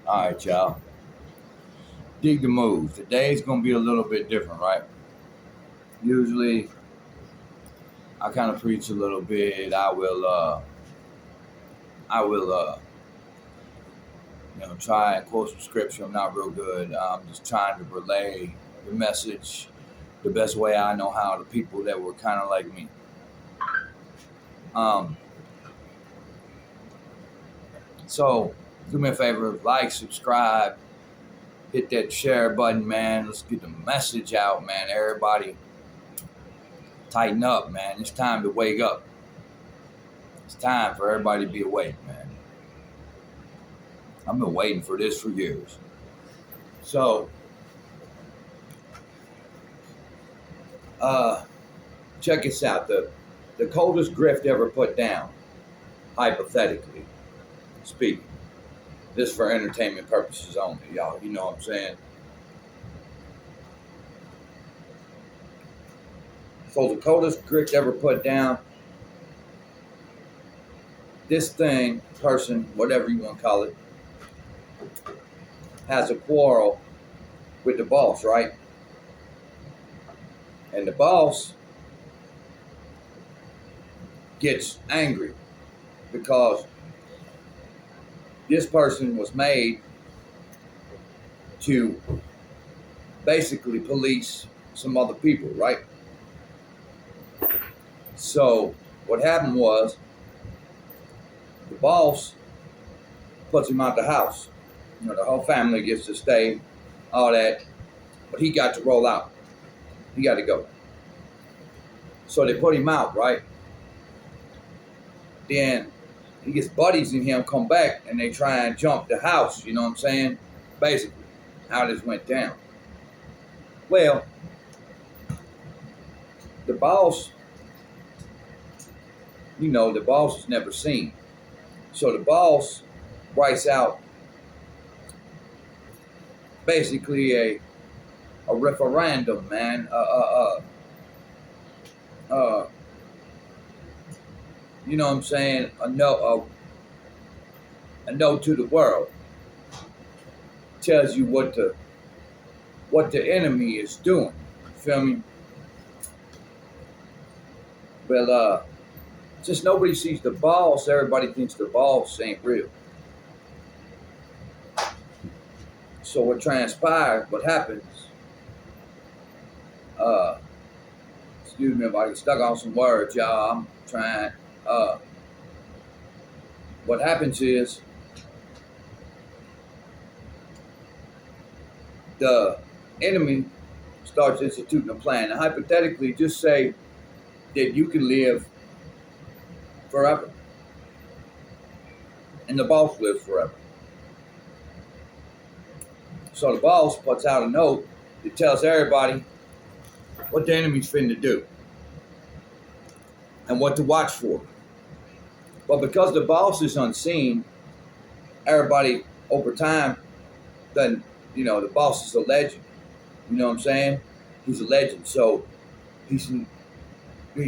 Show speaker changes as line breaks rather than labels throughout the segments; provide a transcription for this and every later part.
All right, y'all. Dig the move. Today's gonna be a little bit different, right? Usually, I kind of preach a little bit. I will try and quote some scripture. I'm not real good. I'm just trying to relay the message the best way I know how to people that were kind of like me. Um, so do me a favor, like, subscribe, hit that share button, man. Let's get the message out, man. Everybody, tighten up, man. It's time to wake up. It's time for everybody to be awake, man. I've been waiting for this for years. So, uh, check this out. The coldest grift ever put down, hypothetically speaking. This for entertainment purposes only, y'all. You know what I'm saying? So the coldest grift ever put down, this thing, person, whatever you want to call it, has a quarrel with the boss, right? And the boss gets angry because this person was made to basically police some other people, right? So what happened was the boss puts him out the house. You know, the whole family gets to stay, all that, but he got to roll out. He got to go. So they put him out, right? Then he gets buddies in him come back and they try and jump the house, you know what I'm saying? Basically, how this went down. Well, the boss, the boss is never seen. So the boss writes out basically a referendum, man. You know what I'm saying? A note to the world. Tells you what the enemy is doing. You feel me? Well, since nobody sees the boss, everybody thinks the boss ain't real. So what transpired, what happens, excuse me if I get stuck on some words, y'all, I'm trying, what happens is the enemy starts instituting a plan. Now, hypothetically, just say that you can live forever and the boss lives forever. So the boss puts out a note that tells everybody what the enemy's finna do and what to watch for. But because the boss is unseen, everybody over time doesn't, the boss is a legend. You know what I'm saying? He's a legend. So he's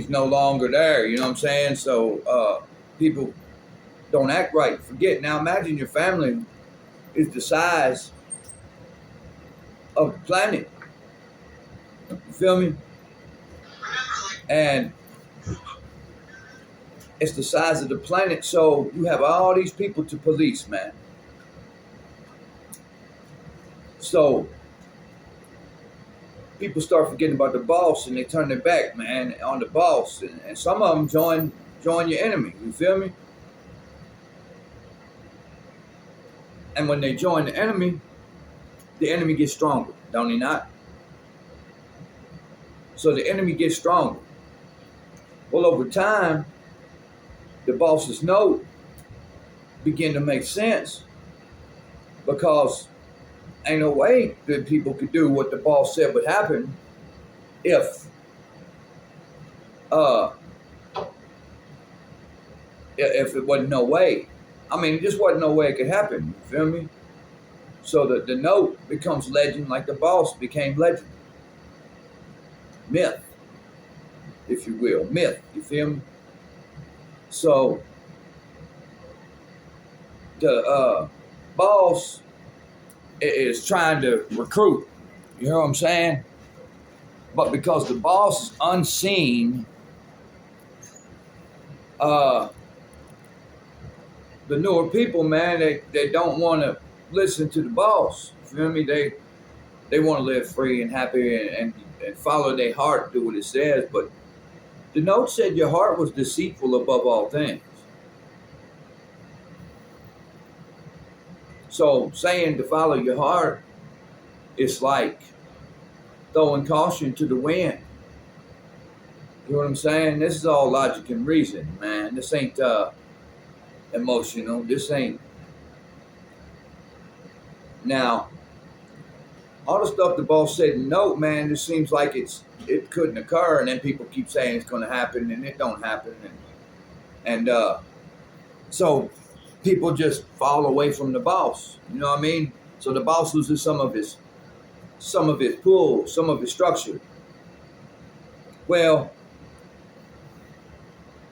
no longer there. You know what I'm saying? So people don't act right. Forget. Now imagine your family is the size of the planet. You feel me? And it's the size of the planet, so you have all these people to police, man. So people start forgetting about the boss and they turn their back, man, on the boss. And some of them join your enemy. You feel me? And when they join the enemy gets stronger, don't he not? So the enemy gets stronger. Well, over time, the boss's note begin to make sense because ain't no way that people could do what the boss said would happen if it wasn't no way. I mean, it just wasn't no way it could happen. You feel me? So the note becomes legend like the boss became legend. Myth, if you will. Myth, you feel me? So the boss is trying to recruit. You know what I'm saying? But because the boss is unseen, uh, the newer people, man, they don't want to listen to the boss. You feel me? They want to live free and happy and follow their heart, do what it says. But the note said your heart was deceitful above all things. So saying to follow your heart is like throwing caution to the wind. You know what I'm saying? This is all logic and reason, man. This ain't emotional. This ain't. Now, all the stuff the boss said in the note, man, it seems like it couldn't occur, and then people keep saying it's going to happen, and it don't happen, and so people just fall away from the boss. You know what I mean? So the boss loses some of his pull, some of his structure. Well,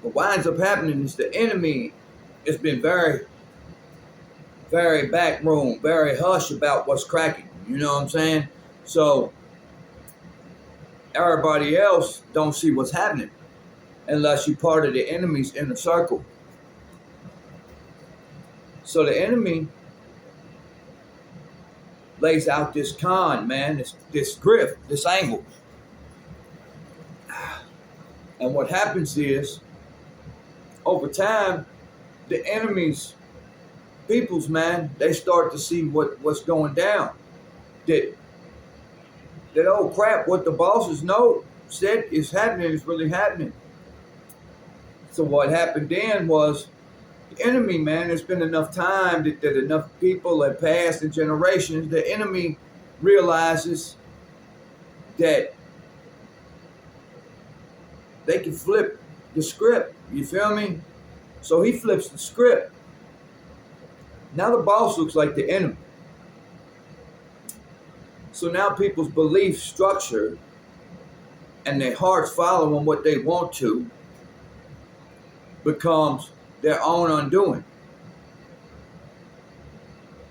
what winds up happening is the enemy has been very, very backroom, very hush about what's cracking. You know what I'm saying? So everybody else don't see what's happening unless you're part of the enemy's inner circle. So the enemy lays out this con, man, this grift, this angle. And what happens is, over time, the enemy's peoples, man, they start to see what's going down. That old crap, what the bosses know said is happening, is really happening. So what happened then was the enemy, man, there's been enough time that enough people have passed in generations. The enemy realizes that they can flip the script. You feel me? So he flips the script. Now the boss looks like the enemy. So now people's belief structure and their hearts following what they want to becomes their own undoing.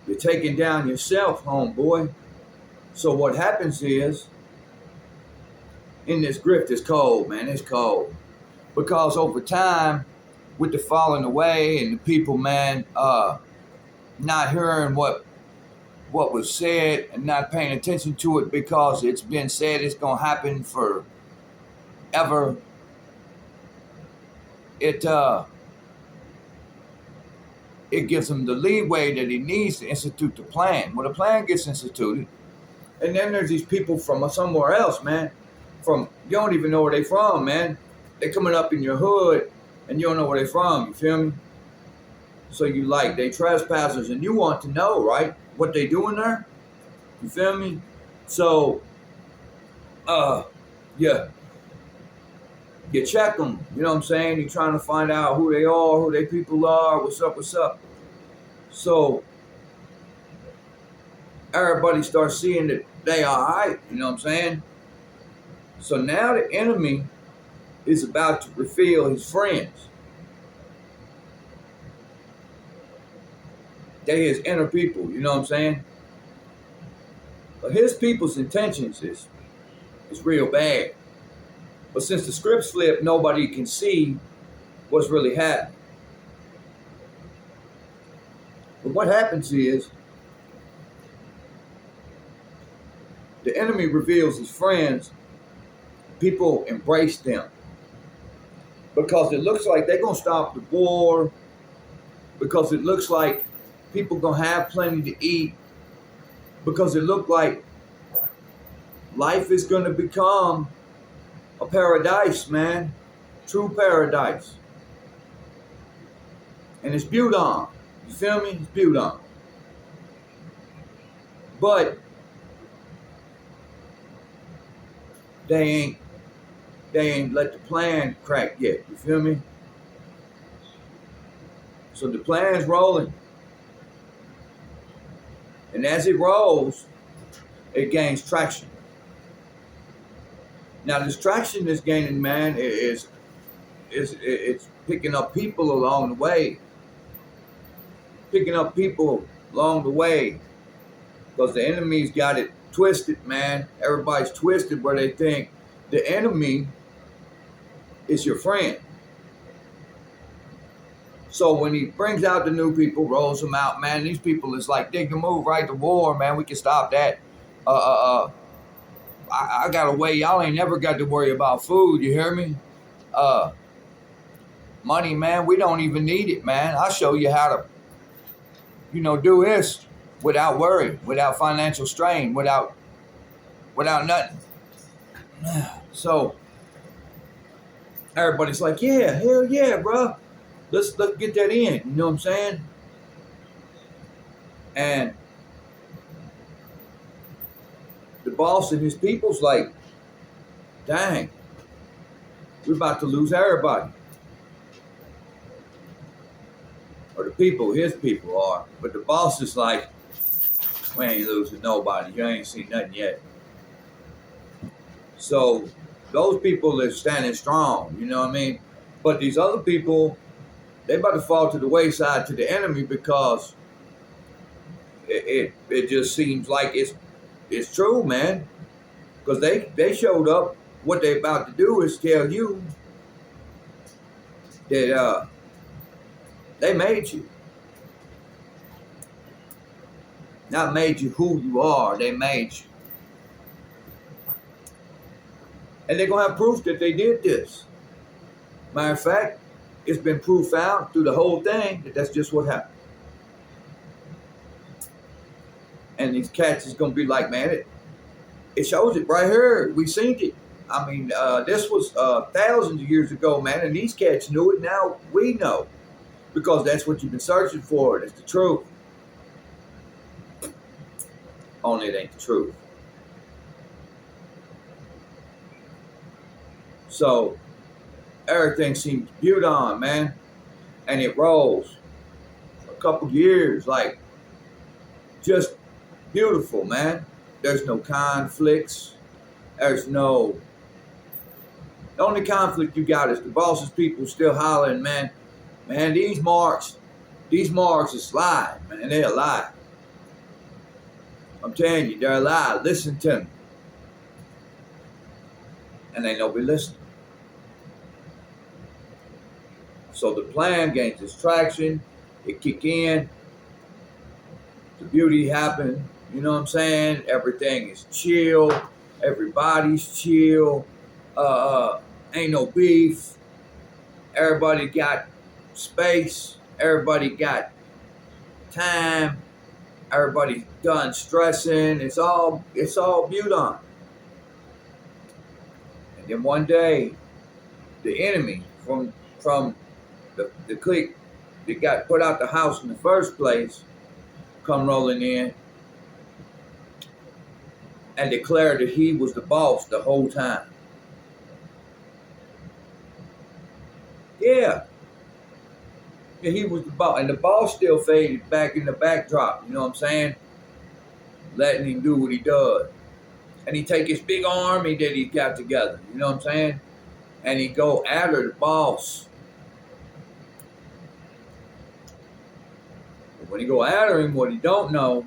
You're taking down yourself, homeboy. So what happens is, in this grift, it's cold, man. It's cold. Because over time, with the falling away and the people, man, not hearing what was said and not paying attention to it because it's been said it's going to happen forever, it gives him the leeway that he needs to institute the plan. Well, the plan gets instituted, and then there's these people from somewhere else, man. You don't even know where they from, man. They coming up in your hood, and you don't know where they from. You feel me? So they trespassers, and you want to know, right, what they doing there? You feel me? So, yeah. You check them, you know what I'm saying? You're trying to find out who they are, who they people are, what's up. So, everybody starts seeing that they all right, you know what I'm saying? So now the enemy is about to reveal his friends. They his inner people, you know what I'm saying? But his people's intentions is real bad. But since the script's flipped, nobody can see what's really happening. But what happens is, the enemy reveals his friends, people embrace them. Because it looks like they're going to stop the war, because it looks like people going to have plenty to eat, because it looks like life is going to become a paradise, man. True paradise. And it's built on. You feel me? It's built on. But they ain't let the plan crack yet. You feel me? So the plan's rolling. And as it rolls, it gains traction. Now this traction is gaining, man, it's picking up people along the way. Picking up people along the way. Because the enemy's got it twisted, man. Everybody's twisted where they think the enemy is your friend. So when he brings out the new people, rolls them out, man, these people is like, dig the move, right? The war, man, we can stop that. I got a way. Y'all ain't never got to worry about food. You hear me? Money, man, we don't even need it, man. I'll show you how to, do this without worry, without financial strain, without nothing. So everybody's like, yeah, hell yeah, bro. Let's get that in. You know what I'm saying? And the boss and his people's like, dang, we're about to lose everybody. Or the people, his people are. But the boss is like, we ain't losing nobody. You ain't seen nothing yet. So those people are standing strong, you know what I mean? But these other people, they about to fall to the wayside to the enemy because it just seems like it's true, man. Because they showed up. What they about to do is tell you that they made you. Not made you who you are, they made you. And they're going to have proof that they did this. Matter of fact, it's been proof out through the whole thing that that's just what happened. And these cats is going to be like, man, it shows it right here. We seen it. I mean, this was thousands of years ago, man, and these cats knew it. Now we know because that's what you've been searching for. It's the truth. Only it ain't the truth. So everything seems viewed on, man, and it rolls for a couple years, like just beautiful, man. There's no conflicts. There's no. The only conflict you got is the boss's people still hollering, man. Man, these marks are slide, man. They're alive. I'm telling you, they're alive. Listen to me. And ain't nobody listening. So the plan gains its traction. It kick in. The beauty happen. You know what I'm saying? Everything is chill. Everybody's chill. Ain't no beef. Everybody got space. Everybody got time. Everybody's done stressing. It's all beautiful. And then one day, the enemy from the clique that got put out the house in the first place come rolling in and declared that he was the boss the whole time. Yeah, he was the boss, and the boss still faded back in the backdrop. You know what I'm saying? Letting him do what he does, and he take his big army that he got together. You know what I'm saying? And he go after the boss. But when he go after him, what he don't know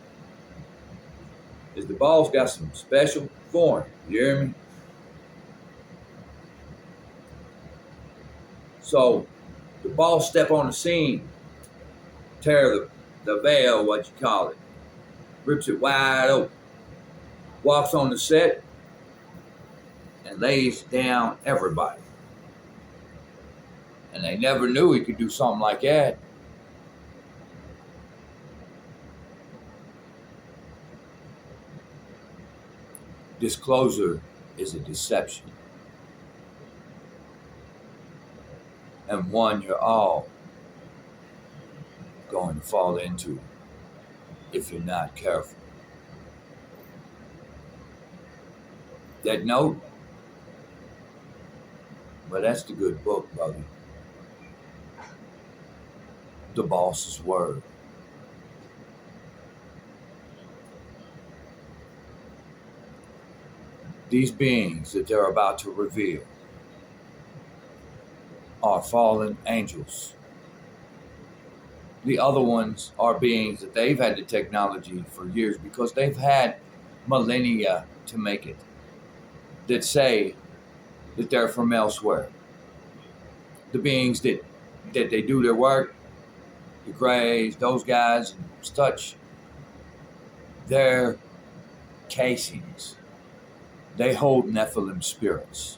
is the boss got some special for him. You hear me? So the boss step on the scene, tear the veil, what you call it, rips it wide open, walks on the set, and lays down everybody. And they never knew he could do something like that. Disclosure is a deception. And one you're all going to fall into if you're not careful. That note, well, that's the good book, brother. The boss's word. These beings that they're about to reveal are fallen angels The other ones are beings that they've had the technology for years because they've had millennia to make it, that say that they're from elsewhere. The beings that they do their work, the Greys, those guys and such, their casings, they hold Nephilim spirits.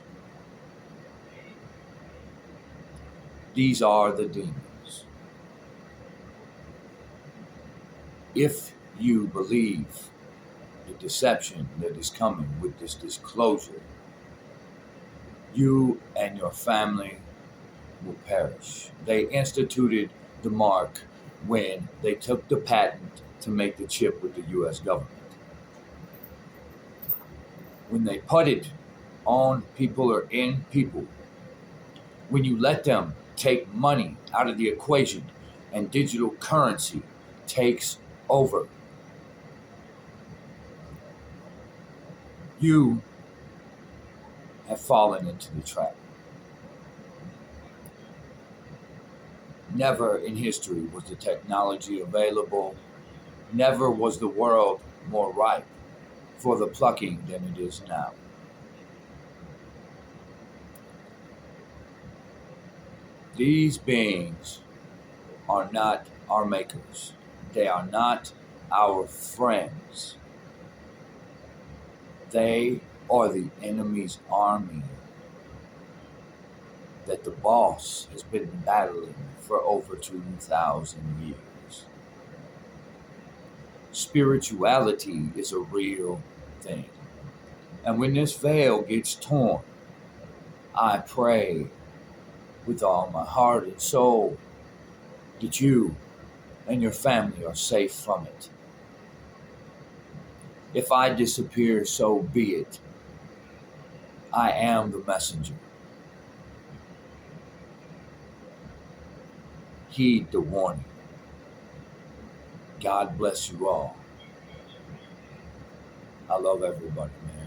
These are the demons. If you believe the deception that is coming with this disclosure, you and your family will perish. They instituted the mark when they took the patent to make the chip with the US government. When they put it on people or in people, when you let them take money out of the equation and digital currency takes over, you have fallen into the trap. Never in history was the technology available. Never was the world more ripe for the plucking than it is now. These beings are not our makers. They are not our friends. They are the enemy's army that the boss has been battling for over 2,000 years. Spirituality is a real thing. And when this veil gets torn, I pray with all my heart and soul that you and your family are safe from it. If I disappear, so be it. I am the messenger. Heed the warning. God bless you all. I love everybody, man.